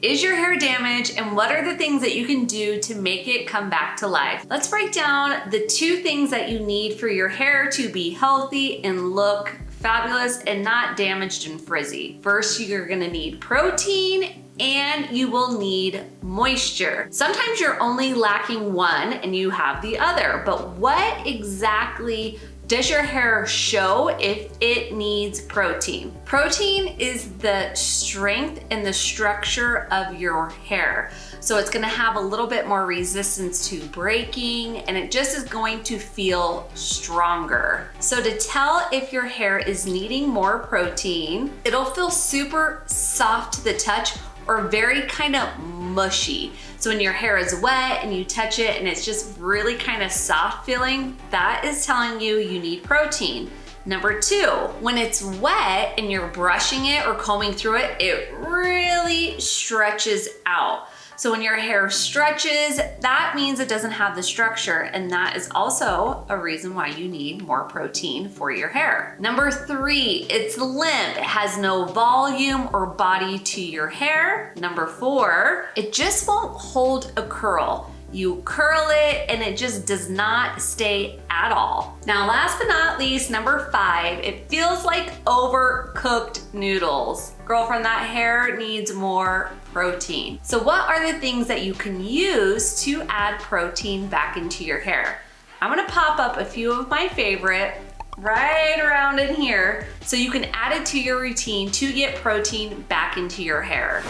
Is your hair damaged, and what are the things that you can do to make it come back to life? Let's break down the 2 things that you need for your hair to be healthy and look fabulous and not damaged and frizzy. First, you're gonna need protein and you will need moisture. Sometimes you're only lacking one and you have the other, but what exactly does your hair show if it needs protein? Protein is the strength and the structure of your hair. So it's gonna have a little bit more resistance to breaking, and it just is going to feel stronger. So to tell if your hair is needing more protein, it'll feel super soft to the touch or very kind of mushy. So when your hair is wet and you touch it and it's just really kind of soft feeling, that is telling you you need protein. Number 2, when it's wet and you're brushing it or combing through it, it really stretches out. So when your hair stretches, that means it doesn't have the structure, and that is also a reason why you need more protein for your hair. Number 3, it's limp. It has no volume or body to your hair. Number 4, it just won't hold a curl. You curl it and it just does not stay at all. Now, last but not least, number 5, it feels like overcooked noodles. Girlfriend, that hair needs more protein. So what are the things that you can use to add protein back into your hair? I'm gonna pop up a few of my favorite right around in here so you can add it to your routine to get protein back into your hair.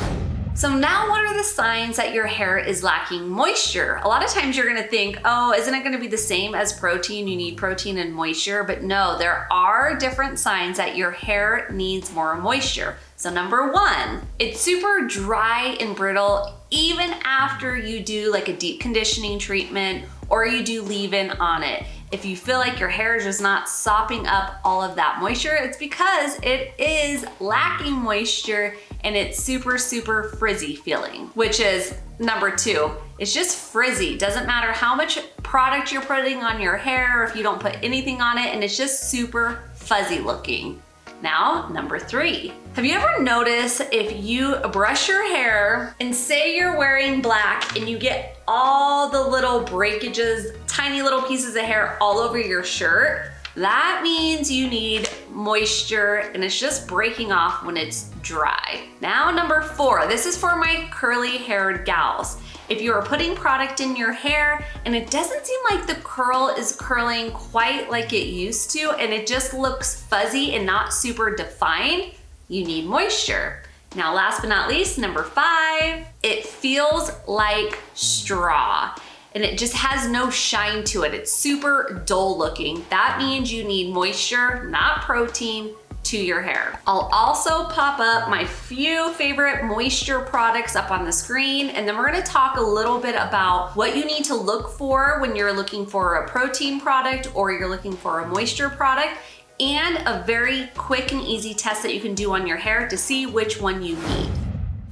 So now, what are the signs that your hair is lacking moisture? A lot of times you're gonna think, oh, isn't it gonna be the same as protein? You need protein and moisture, but no, there are different signs that your hair needs more moisture. So number 1, it's super dry and brittle even after you do like a deep conditioning treatment or you do leave-in on it. If you feel like your hair is just not sopping up all of that moisture, it's because it is lacking moisture and it's super, super frizzy feeling, which is number 2. It's just frizzy. Doesn't matter how much product you're putting on your hair or if you don't put anything on it, and it's just super fuzzy looking. Now, number 3. Have you ever noticed if you brush your hair and say you're wearing black and you get all the little breakages, tiny little pieces of hair all over your shirt? That means you need moisture and it's just breaking off when it's dry. Now, number 4, this is for my curly haired gals. If you are putting product in your hair and it doesn't seem like the curl is curling quite like it used to and it just looks fuzzy and not super defined, you need moisture. Now, last but not least, number 5, it feels like straw and it just has no shine to it. It's super dull looking. That means you need moisture, not protein, to your hair. I'll also pop up my few favorite moisture products up on the screen, and then we're gonna talk a little bit about what you need to look for when you're looking for a protein product or you're looking for a moisture product, and a very quick and easy test that you can do on your hair to see which one you need.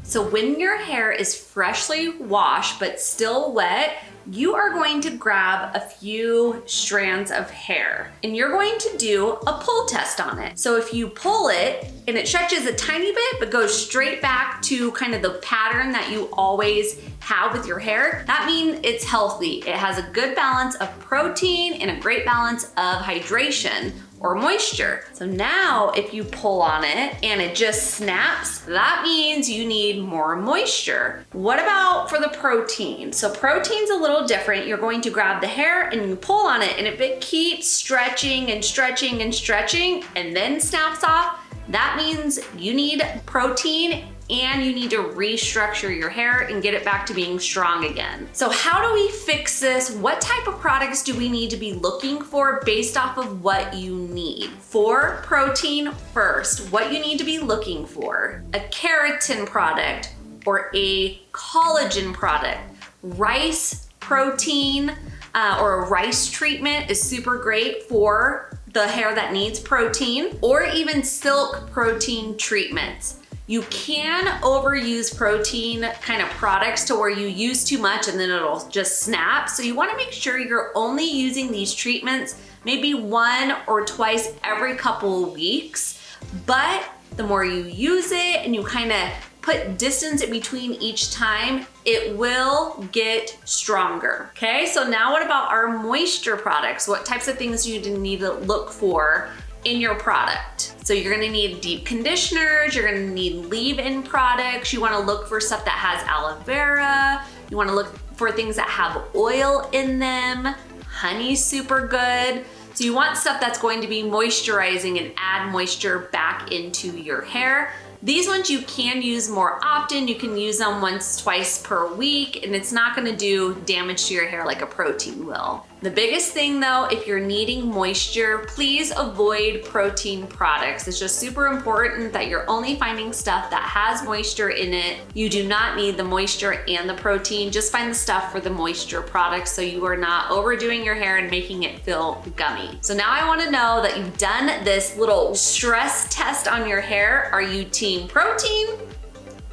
So when your hair is freshly washed but still wet, you are going to grab a few strands of hair and you're going to do a pull test on it. So if you pull it and it stretches a tiny bit but goes straight back to kind of the pattern that you always have with your hair, that means it's healthy. It has a good balance of protein and a great balance of hydration or moisture. So now if you pull on it and it just snaps, that means you need more moisture. What about for the protein? So protein's a little different. You're going to grab the hair and you pull on it, and if it keeps stretching and stretching and stretching and then snaps off, that means you need protein and you need to restructure your hair and get it back to being strong again. So how do we fix this? What type of products do we need to be looking for based off of what you need? For protein first, what you need to be looking for: a keratin product or a collagen product. Rice protein or a rice treatment is super great for the hair that needs protein, or even silk protein treatments. You can overuse protein kind of products to where you use too much and then it'll just snap. So you wanna make sure you're only using these treatments maybe 1 or twice every couple of weeks. But the more you use it and you kind of put distance in between each time, it will get stronger. Okay, so now what about our moisture products? What types of things do you need to look for in your product? So you're gonna need deep conditioners, you're gonna need leave-in products, you wanna look for stuff that has aloe vera, you wanna look for things that have oil in them, honey's super good. So you want stuff that's going to be moisturizing and add moisture back into your hair. These ones you can use more often. You can use them once, twice per week, and it's not gonna do damage to your hair like a protein will. The biggest thing though, if you're needing moisture, please avoid protein products. It's just super important that you're only finding stuff that has moisture in it. You do not need the moisture and the protein. Just find the stuff for the moisture products so you are not overdoing your hair and making it feel gummy. So now I wanna know that you've done this little stress test on your hair. Are you team protein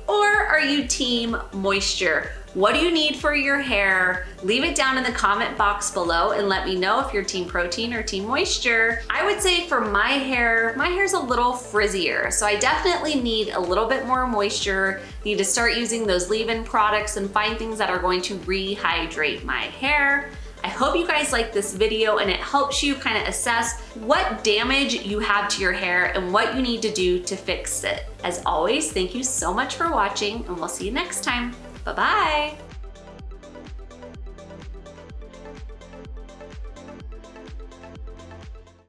or are you team moisture? What do you need for your hair? Leave it down in the comment box below and let me know if you're team protein or team moisture. I would say for my hair's a little frizzier, so I definitely need a little bit more moisture. Need to start using those leave-in products and find things that are going to rehydrate my hair. I hope you guys like this video and it helps you kind of assess what damage you have to your hair and what you need to do to fix it. As always, thank you so much for watching and we'll see you next time. Bye-bye.